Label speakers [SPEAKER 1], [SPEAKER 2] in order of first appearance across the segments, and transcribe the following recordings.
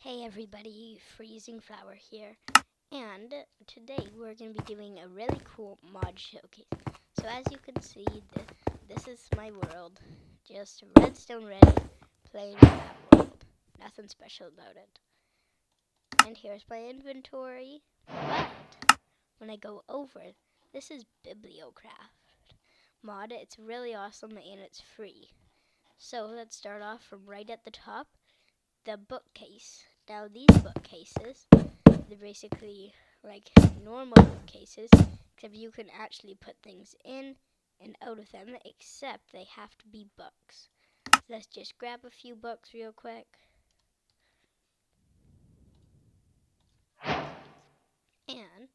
[SPEAKER 1] Hey everybody, Freezing Flower here, and today we're going to be doing a really cool mod showcase. So as you can see, this is my world, just redstone ready, plain flat world, nothing special about it. And here's my inventory, but when I go over, this is bibliocraft mod. It's really awesome and it's free. So let's start off from right at the top, the bookcase. Now these bookcases, they're basically like normal bookcases, except you can actually put things in and out of them, except they have to be books. So let's just grab a few books real quick. And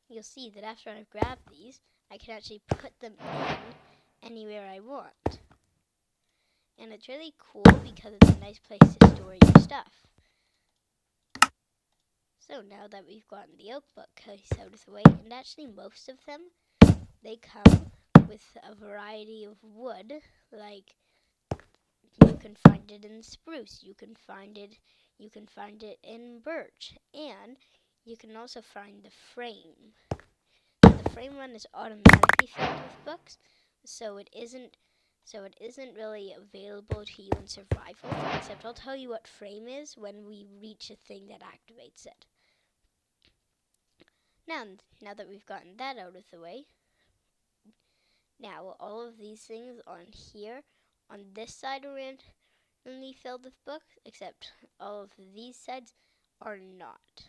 [SPEAKER 1] you'll see that after I've grabbed these, I can actually put them in anywhere I want. And it's really cool because it's a nice place to store your stuff. So now that we've gotten the oak bookcase out of the way, and actually most of them, they come with a variety of wood, like you can find it in spruce, you can find it in birch, and you can also find the frame. The frame one is automatically filled with books, so it isn't really available to you in survival, except I'll tell you what frame is when we reach a thing that activates it. Now that we've gotten that out of the way, now all of these things on here, on this side are randomly filled with books, except all of these sides are not.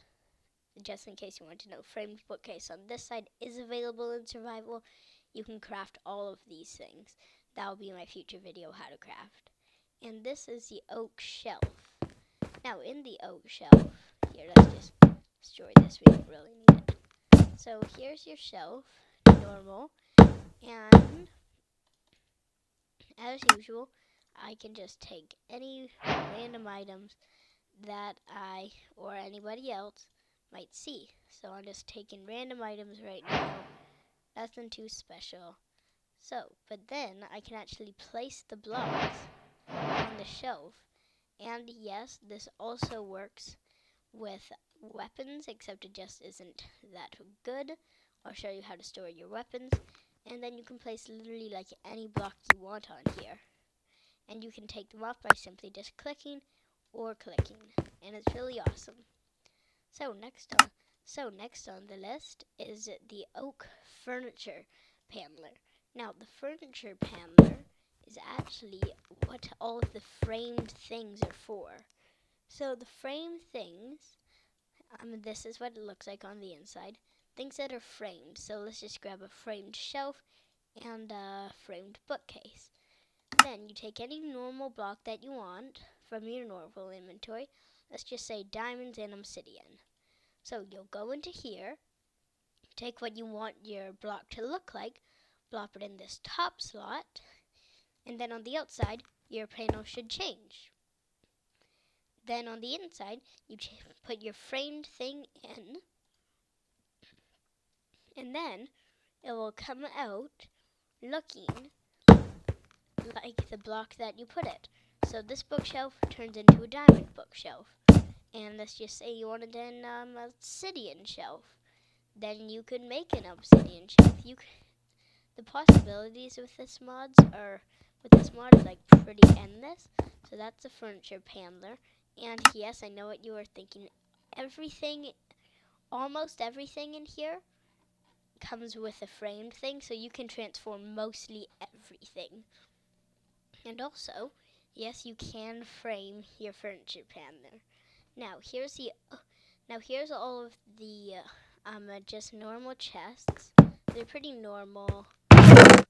[SPEAKER 1] Just in case you want to know, framed bookcase on this side is available in survival. You can craft all of these things. That will be my future video, how to craft. And this is the oak shelf. Now in the oak shelf, here, let's just destroy this, we don't really need it. So here's your shelf, normal, and as usual, I can just take any random items that I or anybody else might see. So I'm just taking random items right now, nothing too special. So, but then I can actually place the blocks on the shelf. And yes, this also works with weapons, except it just isn't that good. I'll show you how to store your weapons, and then you can place literally like any block you want on here. And you can take them off by simply just clicking or clicking, and it's really awesome. So next on the list is the oak furniture paneler. Now the furniture paneler is actually what all of the framed things are for. So the framed things, this is what it looks like on the inside. Things that are framed. So let's just grab a framed shelf and a framed bookcase. Then you take any normal block that you want from your normal inventory. Let's just say diamonds and obsidian. So you'll go into here, take what you want your block to look like, plop it in this top slot, and then on the outside, your panel should change. Then on the inside, you put your framed thing in, and then it will come out looking like the block that you put it. So this bookshelf turns into a diamond bookshelf. And let's just say you wanted an obsidian shelf. Then you could make an obsidian shelf. The possibilities with this mod is like pretty endless. So that's the furniture paneler. And yes, I know what you are thinking. Almost everything in here comes with a framed thing, so you can transform mostly everything. And also, yes, you can frame your furniture paneler. Now here's all of the just normal chests. They're pretty normal.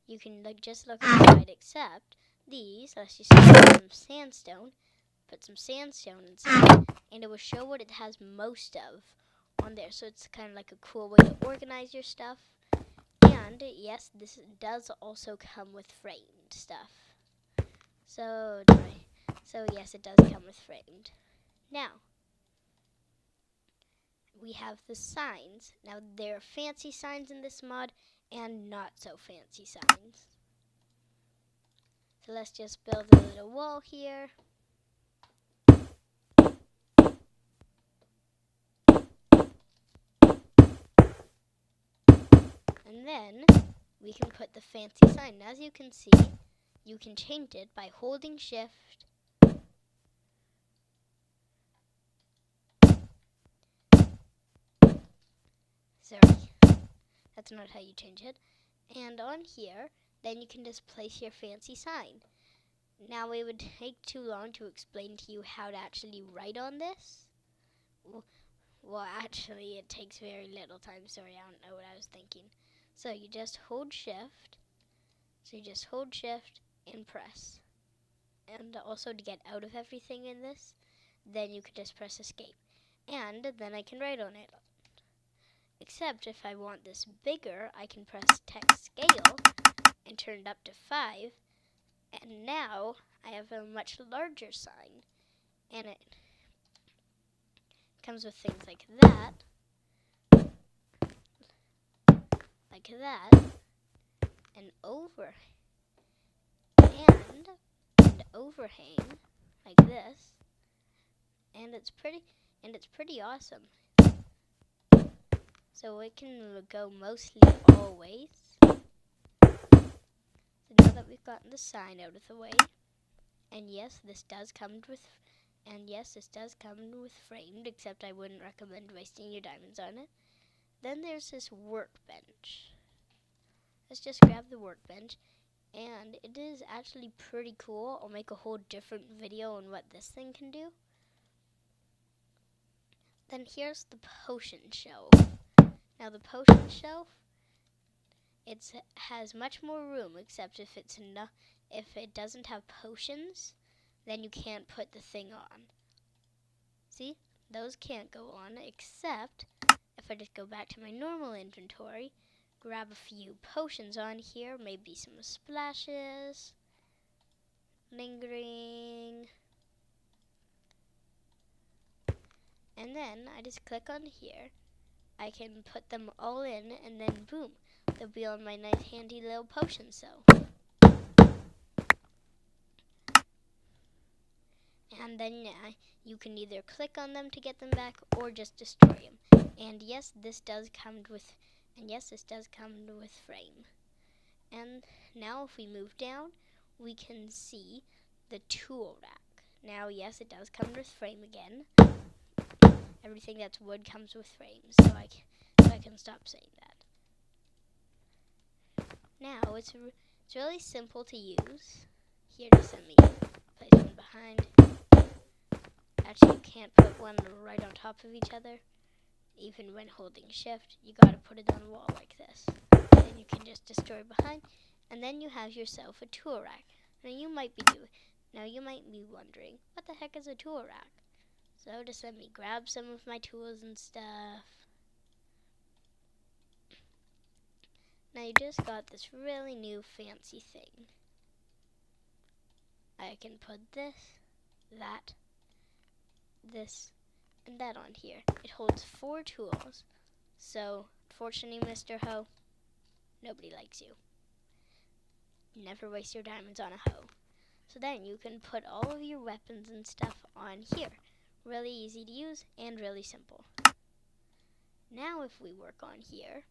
[SPEAKER 1] You can just look inside, except these. Let's just get some sandstone. Put some sandstone inside, and it will show what it has most of on there. So it's kind of like a cool way to organize your stuff. And yes, this does also come with framed stuff. So yes, it does come with framed. Now, we have the signs. Now, there are fancy signs in this mod and not so fancy signs. So let's just build a little wall here. And then we can put the fancy sign. As you can see, you can change it by holding shift. Sorry, that's not how you change it. And on here, then you can just place your fancy sign. Now it would take too long to explain to you how to actually write on this. Well, actually, it takes very little time. Sorry, I don't know what I was thinking. So you just hold shift. So you just hold shift and press. And also to get out of everything in this, then you could just press escape. And then I can write on it. Except if I want this bigger, I can press text scale and turn it up to 5. And now I have a much larger sign. And it comes with things like that, and overhang like this, and it's pretty awesome. So it can go mostly all ways. So now that we've gotten the sign out of the way, and yes, this does come with framed, except I wouldn't recommend wasting your diamonds on it. Then there's this workbench. Let's just grab the workbench, and it is actually pretty cool. I'll make a whole different video on what this thing can do. Then here's the potion shelf. Now the potion shelf, it has much more room, except if it doesn't have potions, then you can't put the thing on. See, those can't go on, except if I just go back to my normal inventory, grab a few potions on here, maybe some splashes, lingering, and then I just click on here. I can put them all in, and then boom, they'll be on my nice handy little potion cell. And then you can either click on them to get them back or just destroy them. And yes, this does come with frame. And now if we move down, we can see the tool rack. Now yes, it does come with frame again. Everything that's wood comes with frames, so I can stop saying that. Now it's really simple to use. Here, just let me place one behind. Actually, you can't put one right on top of each other. Even when holding shift, you gotta put it on a wall like this. Then you can just destroy behind, and then you have yourself a tool rack. Now you might be wondering, what the heck is a tool rack? So just let me grab some of my tools and stuff. Now you just got this really new fancy thing. I can put this, and that on here. It holds 4 tools. So, fortunately, Mr. Hoe, nobody likes you. Never waste your diamonds on a hoe. So then you can put all of your weapons and stuff on here. Really easy to use and really simple. Now if we work on here,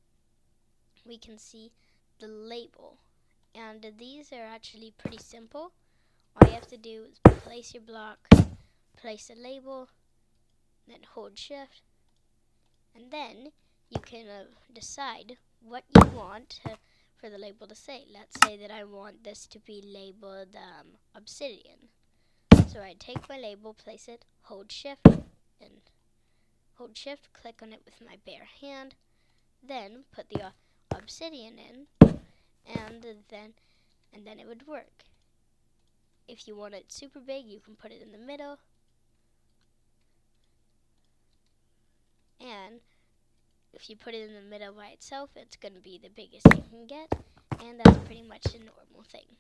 [SPEAKER 1] we can see the label. And these are actually pretty simple. All you have to do is place your block, place a label, then hold shift, and then you can decide what you want for the label to say. Let's say that I want this to be labeled obsidian. So I take my label, place it, hold shift, click on it with my bare hand, then put the obsidian in, and then it would work. If you want it super big, you can put it in the middle, and if you put it in the middle by itself, it's going to be the biggest you can get, and that's pretty much a normal thing.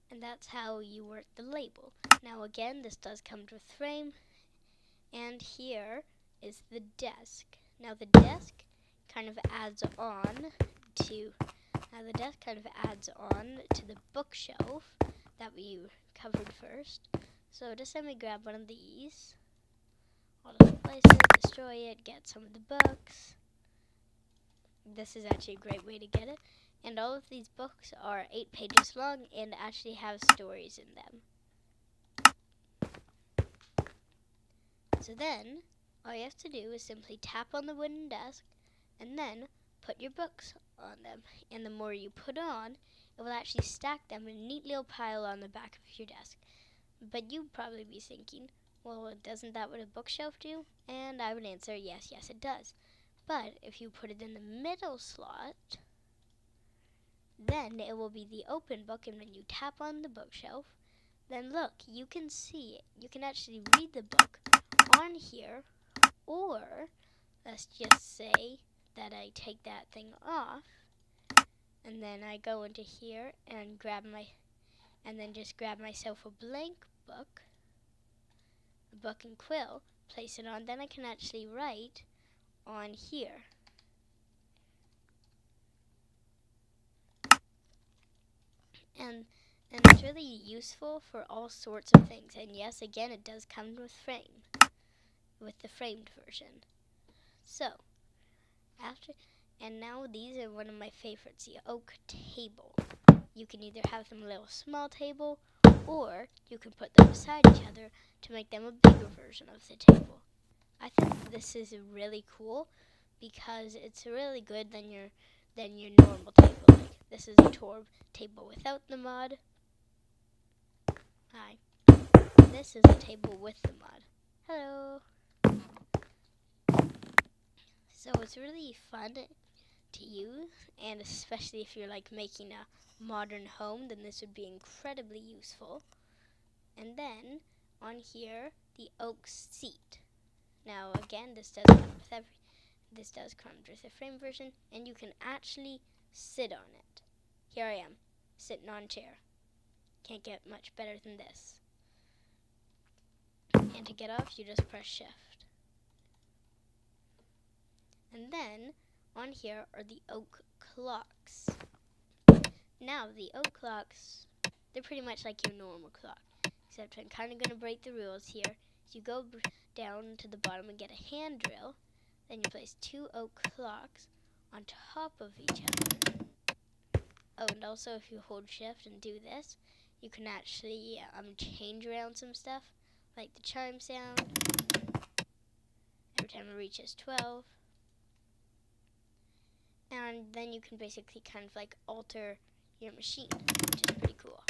[SPEAKER 1] And that's how you work the label. Now again, this does come with frame, and here is the desk. Now the desk kind of adds on to the bookshelf that we covered first. So just let me grab one of these. I'll just place it, destroy it, get some of the books. This is actually a great way to get it. And all of these books are 8 pages long and actually have stories in them. So then, all you have to do is simply tap on the wooden desk and then put your books on them. And the more you put on, it will actually stack them in a neat little pile on the back of your desk. But you'd probably be thinking, well, doesn't that what a bookshelf do? And I would answer, yes, it does. But if you put it in the middle slot, then it will be the open book, and when you tap on the bookshelf, then look, you can see it. You can actually read the book on here, or let's just say that I take that thing off, and then I go into here and just grab myself a blank book, a book and quill, place it on, then I can actually write on here. And it's really useful for all sorts of things. And yes, again, it does come with the framed version. So, now these are one of my favorites, the oak table. You can either have them a little small table, or you can put them beside each other to make them a bigger version of the table. I think this is really cool because it's really good than your normal table. Like, this is a table without the mod. Hi. This is a table with the mod. Hello. So it's really fun to use, and especially if you're like making a modern home, then this would be incredibly useful. And then on here, the oak seat. Now again, this does come with a frame version, and you can actually sit on it. Here I am, sitting on a chair. Can't get much better than this. And to get off, you just press shift. And then on here are the oak clocks. Now the oak clocks, they're pretty much like your normal clock, except I'm kind of going to break the rules here. So you go down to the bottom and get a hand drill, then you place 2 oak clocks on top of each other. Oh, and also if you hold shift and do this, you can actually change around some stuff, like the chime sound. Every time it reaches 12. And then you can basically kind of like alter your machine, which is pretty cool.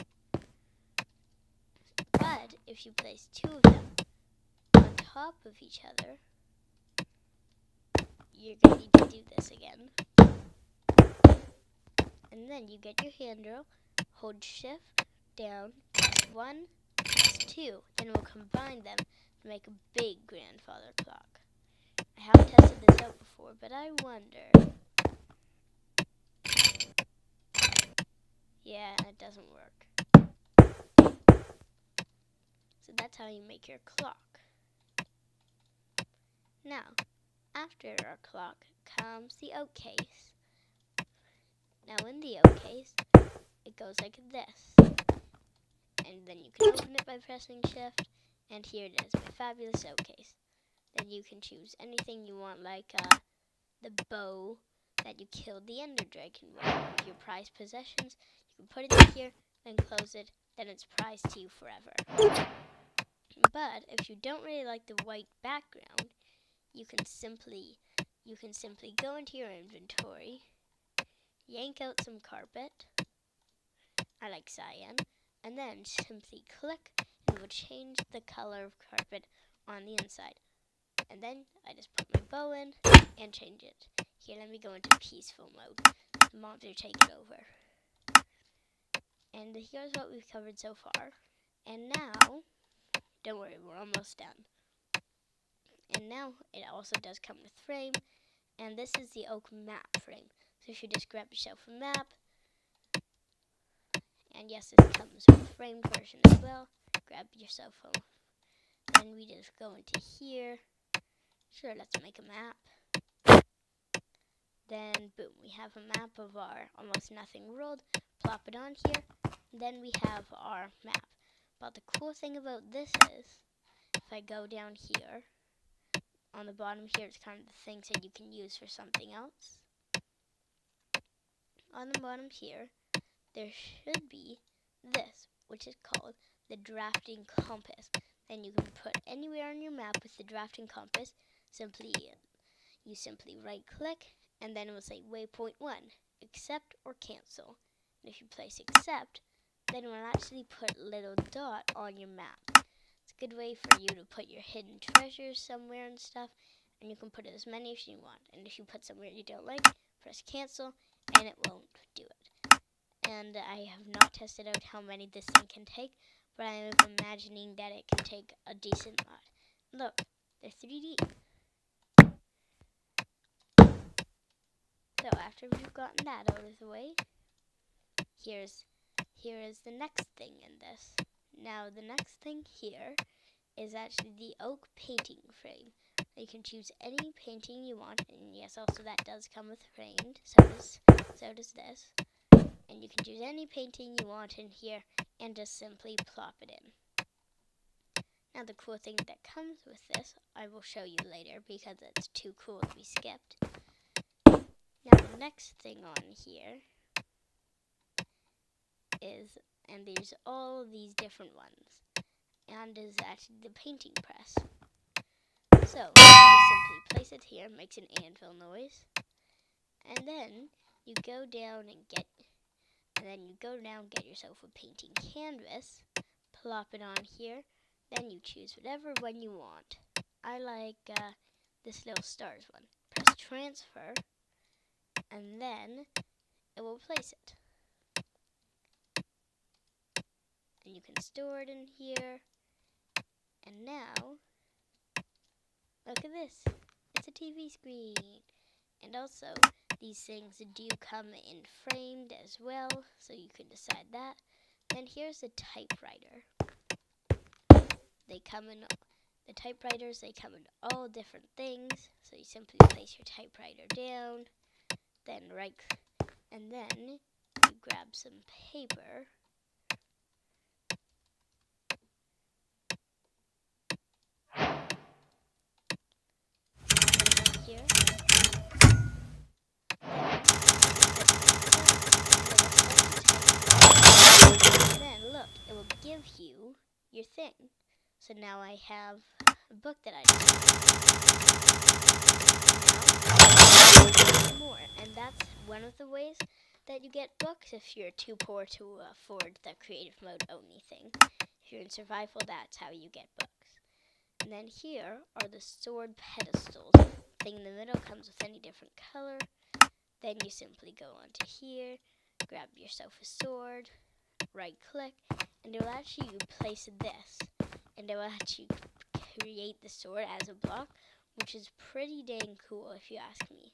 [SPEAKER 1] But if you place 2 of them on top of each other, you're going to need to do this again. And then you get your hand drill, hold shift down, press 1, press 2, then we'll combine them to make a big grandfather clock. I haven't tested this out before, but I wonder. Yeah, it doesn't work. So that's how you make your clock. Now, after our clock comes the oak case. Now in the oak case, it goes like this. And then you can open it by pressing shift, and here it is, my fabulous oak case. Then you can choose anything you want, like the bow that you killed the ender dragon with, one of your prized possessions. You can put it in here, then close it, then it's prized to you forever. But if you don't really like the white background, you can simply go into your inventory, yank out some carpet. I like cyan, and then simply click, and it will change the color of carpet on the inside. And then I just put my bow in and change it. Here, let me go into peaceful mode. The mobs are taking over. And here's what we've covered so far. And now, don't worry, we're almost done. And now it also does come with frame, and this is the oak map frame. So if you just grab yourself a map, and yes, this comes with a framed version as well. Grab yourself a. Then we just go into here. Sure, let's make a map. Then boom, we have a map of our almost nothing world. Plop it on here. Then we have our map. But the cool thing about this is, if I go down here, on the bottom here is kind of the things that you can use for something else. On the bottom here, there should be this, which is called the drafting compass. Then you can put anywhere on your map with the drafting compass. You simply right click, and then it will say waypoint 1, accept or cancel. And if you place accept, then it will actually put a little dot on your map. It's a good way for you to put your hidden treasures somewhere and stuff, and you can put as many as you want. And if you put somewhere you don't like, press cancel, and it won't do it. And I have not tested out how many this thing can take, but I am imagining that it can take a decent lot. Look, they're 3D. So after we've gotten that out of the way, here is the next thing in this. Now the next thing here is actually the oak painting frame. You can choose any painting you want, and yes, also that does come with framed. So does this. And you can choose any painting you want in here and just simply plop it in. Now the cool thing that comes with this, I will show you later because it's too cool to be skipped. Now the next thing on here is, and there's all these different ones, and is actually the painting press. So you simply place it here, makes an anvil noise, and then you go down and get yourself a painting canvas, plop it on here, then you choose whatever one you want. I like this little stars one. Press transfer, and then it will place it. And you can store it in here, and now, look at this, it's a TV screen. And also, these things do come in framed as well, so you can decide that. Then here's the typewriter. The typewriters, they come in all different things, so you simply place your typewriter down, then and then you grab some paper, here. And then look, it will give you your thing. So now I have a book that I did. More, and that's one of the ways that you get books if you're too poor to afford the creative mode only thing. If you're in survival, that's how you get books. And then here are the sword pedestals. The thing in the middle comes with any different color. Then you simply go onto here, grab yourself a sword, right click, and it will actually place this. And it will actually create the sword as a block, which is pretty dang cool if you ask me.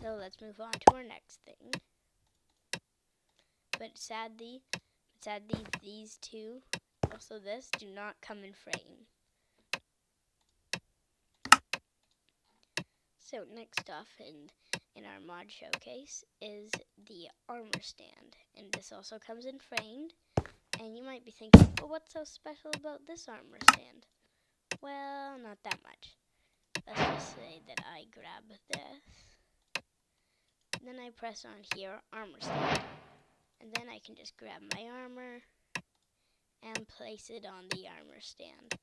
[SPEAKER 1] So let's move on to our next thing. But sadly, these two, also this, do not come in frame. So next off in our mod showcase is the armor stand. And this also comes in framed. And you might be thinking, well, what's so special about this armor stand? Well, not that much. Let's just say that I grab this. Then I press on here, armor stand. And then I can just grab my armor and place it on the armor stand.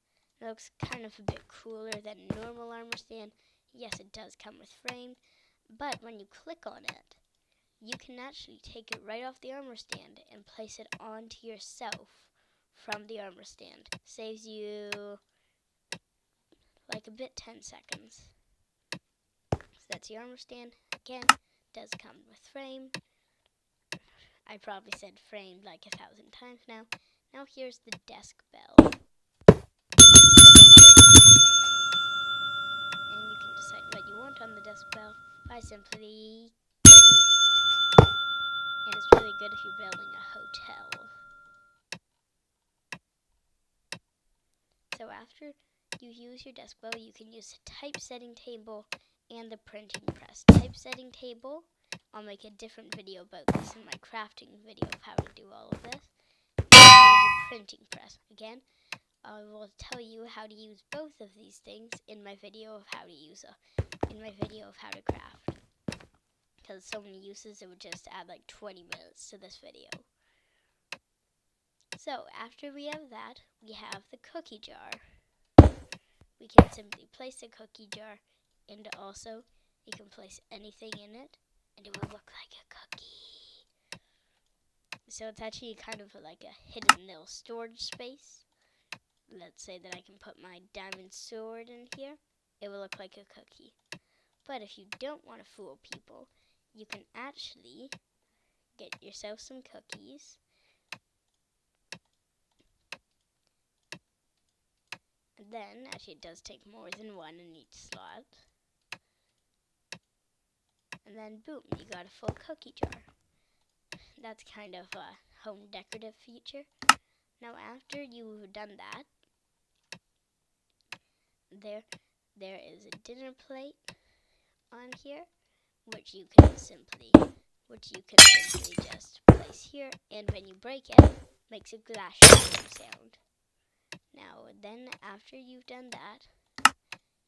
[SPEAKER 1] It looks kind of a bit cooler than normal armor stand. Yes, it does come with frame, but when you click on it, you can actually take it right off the armor stand and place it onto yourself from the armor stand. Saves you like a bit 10 seconds. So that's the armor stand. Again, does come with frame. I probably said framed like 1,000 times now. Now here's the desk bell. And you can decide what you want on the desk bell by simply clicking it. And it's really good if you're building a hotel. So after you use your desk bell, you can use the typesetting table and the printing press. Typesetting table, I'll make a different video about this in my crafting video of how to do all of this. And here's a printing press. Again, I will tell you how to use both of these things in my video of how to craft. Because so many uses, it would just add like 20 minutes to this video. So after we have that, we have the cookie jar. We can simply place a cookie jar, and also you can place anything in it, and it will look like a cookie. So it's actually kind of like a hidden little storage space. Let's say that I can put my diamond sword in here. It will look like a cookie. But if you don't want to fool people, you can actually get yourself some cookies. And then, actually it does take more than one in each slot. And then boom, you got a full cookie jar. That's kind of a home decorative feature. Now after you've done that, there is a dinner plate on here, which you can simply just place here, and when you break it, makes a glass shattering sound. Now then, after you've done that,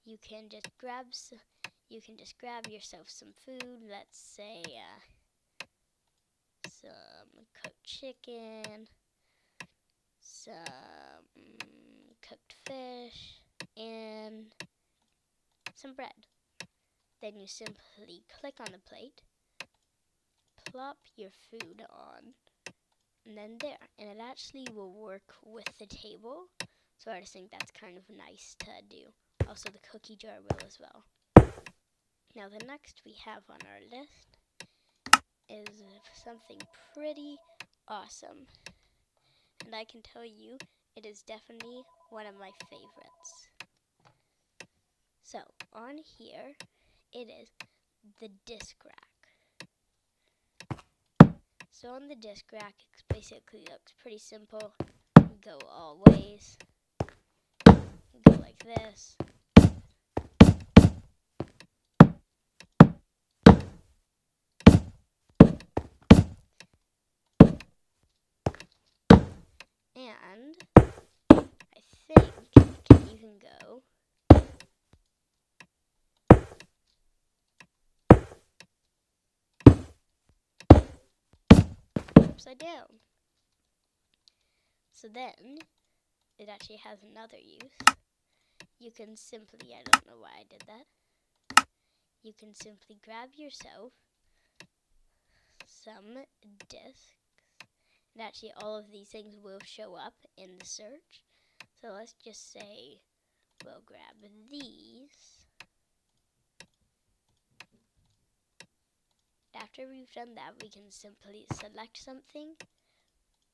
[SPEAKER 1] you can just grab yourself some food. Let's say some cooked chicken, some cooked fish, and some bread. Then you simply click on the plate, plop your food on, and then there. And it actually will work with the table, so I just think that's kind of nice to do. Also, the cookie jar will as well. Now, the next we have on our list is something pretty awesome. And I can tell you, it is definitely one of my favorites. So, on here, it is the disc rack. So on the disc rack, it basically looks pretty simple. You go all ways. You go like this. And I think you can even go upside down. So then, it actually has another use. You can simply, I don't know why I did that. You can simply grab yourself some discs. And actually, all of these things will show up in the search. So let's just say we'll grab these. After we've done that, we can simply select something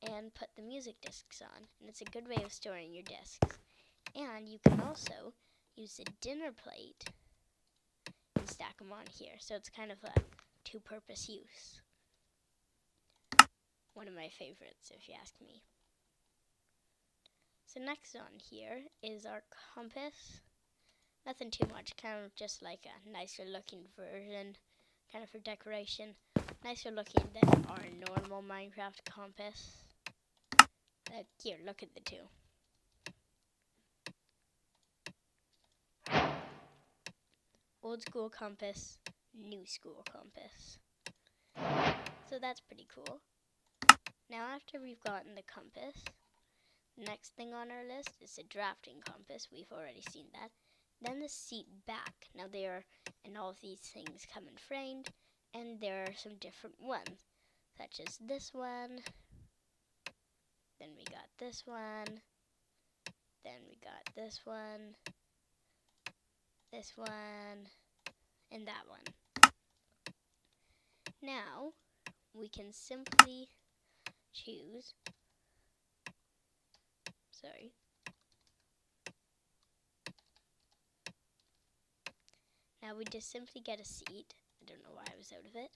[SPEAKER 1] and put the music discs on. And it's a good way of storing your discs. And you can also use the dinner plate and stack them on here. So it's kind of a two-purpose use. One of my favorites, if you ask me. So next on here is our compass. Nothing too much, kind of just like a nicer looking version, kind of for decoration. Nicer looking than our normal Minecraft compass. Here, look at the two. Old school compass, new school compass. So that's pretty cool. Now after we've gotten the compass, next thing on our list is the drafting compass. We've already seen that. Then the seat back. Now and all of these things come in framed, and there are some different ones, such as this one. Then we got this one. Then we got this one, and that one. Now we can simply choose. Now we just simply get a seat. I don't know why I was out of it.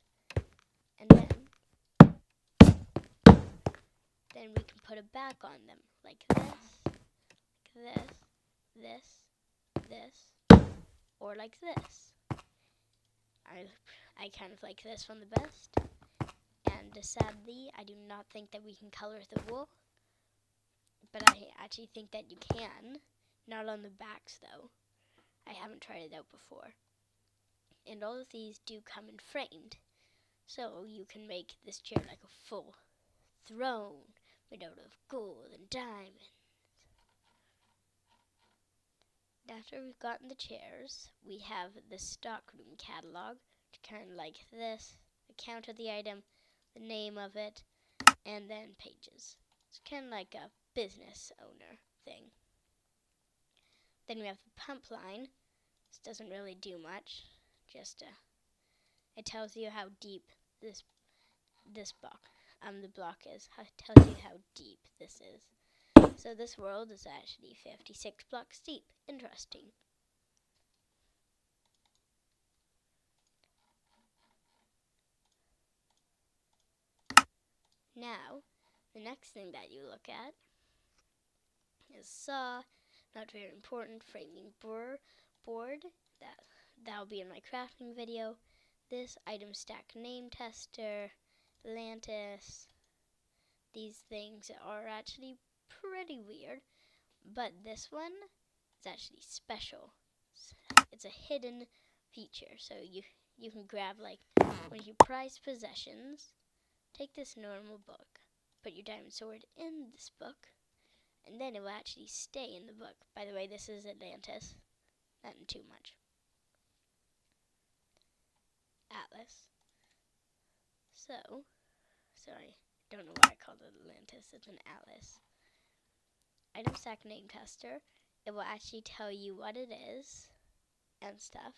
[SPEAKER 1] And then we can put a back on them, like this, or like this. I kind of like this one the best. And sadly, I do not think that we can color the wool. But actually think that you can. Not on the backs though. I haven't tried it out before. And all of these do come in framed. So you can make this chair like a full throne made out of gold and diamonds. After we've gotten the chairs, we have the stockroom catalog, kind of like this, the count of the item, the name of it, and then pages. It's kind of like a business owner thing. Then we have the pump line. This doesn't really do much, just it tells you how deep this block, the block is. It tells you how deep this is. So this world is actually 56 blocks deep. Interesting. Now, the next thing that you look at is saw, not very important, framing board. That'll be in my crafting video. This item stack name tester, Atlantis. These things are actually pretty weird, but this one is actually special. It's a hidden feature, so you can grab, like, one of your prized possessions, take this normal book, put your diamond sword in this book, and then it will actually stay in the book. By the way, this is Atlantis. Nothing too much. Atlas. So, sorry, don't know why I called it Atlantis. It's an atlas. Item stack name tester. It will actually tell you what it is and stuff.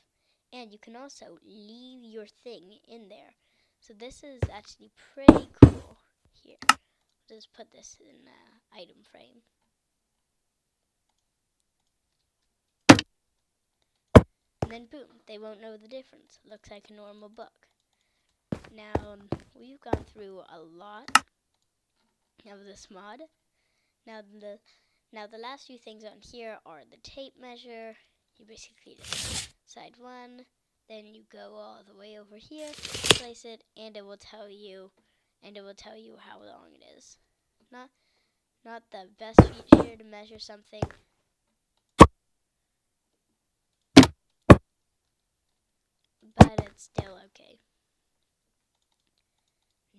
[SPEAKER 1] And you can also leave your thing in there. So this is actually pretty cool. Here, I'll just put this in item frame. And then boom, they won't know the difference. Looks like a normal book. Now, we've gone through a lot of this mod. Now the last few things on here are the tape measure. You basically just side one, then you go all the way over here, place it, and it will tell you how long it is. Not the best feature to measure something. But it's still okay.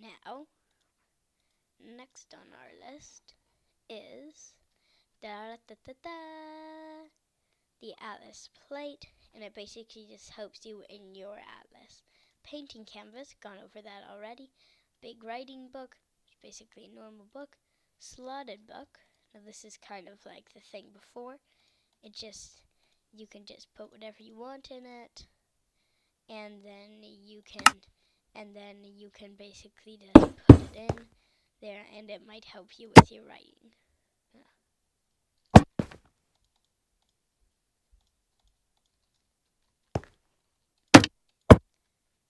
[SPEAKER 1] Now, next on our list is the Atlas plate, and it basically just helps you in your Atlas. Painting canvas, gone over that already. Big writing book, basically a normal book. Slotted book, now this is kind of like the thing before. You can just put whatever you want in it, and then you can basically just put it in there, and it might help you with your writing.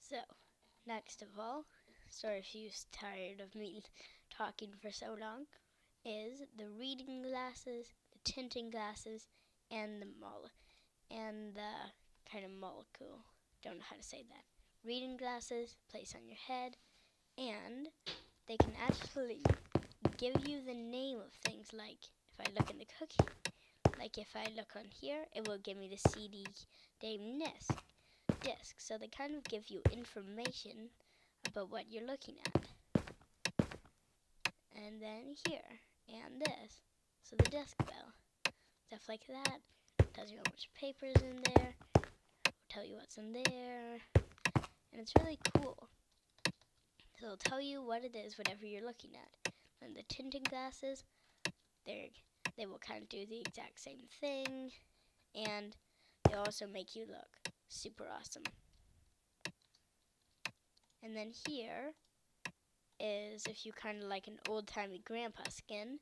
[SPEAKER 1] So, next of all, sorry if you're tired of me talking for so long, is the reading glasses, the tinting glasses, and the kind of molecule. Don't know how to say that. Reading glasses, place on your head, and they can actually give you the name of things. Like if I look in the cookie, like if I look on here, it will give me the CD name disc. So they kind of give you information about what you're looking at. And then here, and this. So the desk bell, stuff like that. Tells you how much paper's in there. Will tell you what's in there. And it's really cool. So it'll tell you what it is, whatever you're looking at. And the tinting glasses, they will kind of do the exact same thing. And they also make you look super awesome. And then here is, if you kind of like an old-timey grandpa skin,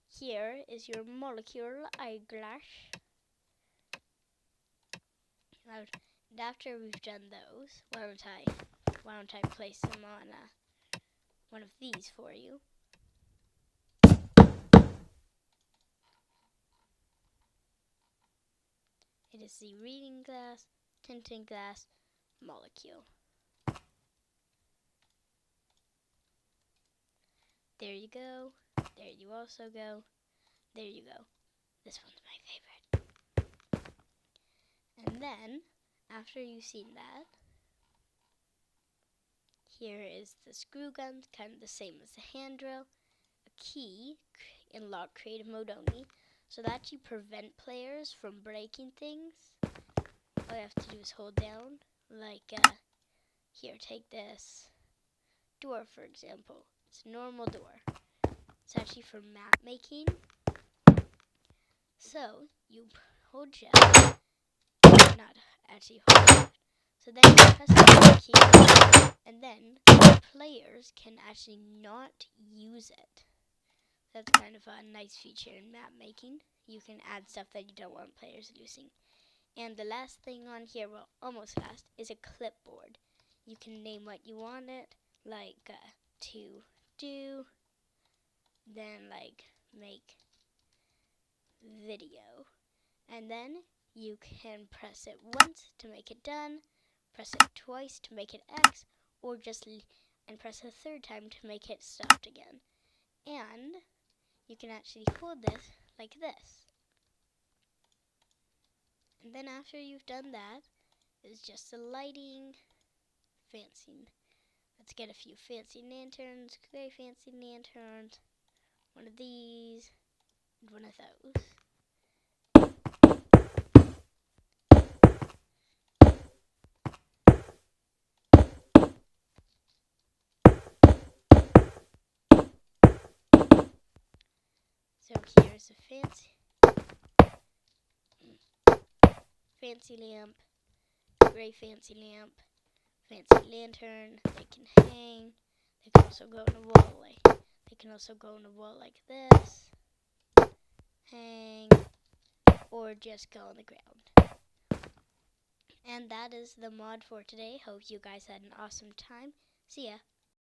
[SPEAKER 1] here is your molecule eyeglass. And after we've done those, why don't I place them on one of these for you? It is the reading glass, tinting glass, molecule. There you go. There you also go. There you go. This one's my favorite. And then, after you've seen that, here is the screw gun, kind of the same as the hand drill. A key in lock creative mode only, so that you prevent players from breaking things. All you have to do is hold down, like, here, take this door, for example. It's a normal door. It's actually for map making. So, you hold shift, not actually hold shift. So then you press the key, and then players can actually not use it. That's kind of a nice feature in map making. You can add stuff that you don't want players using. And the last thing on here, well, almost last, is a clipboard. You can name what you want it, like to do, then like make video. And then you can press it once to make it done, press it twice to make it X, or just and press a third time to make it stopped again. And you can actually hold this like this. And then after you've done that, it's just the lighting, fancy. Let's get a few fancy lanterns, gray fancy lanterns, one of these, and one of those. So here's a fancy lamp, gray fancy lamp, fancy lantern. They can hang. They can also go in a wall like this, hang, or just go on the ground. And that is the mod for today. Hope you guys had an awesome time. See ya.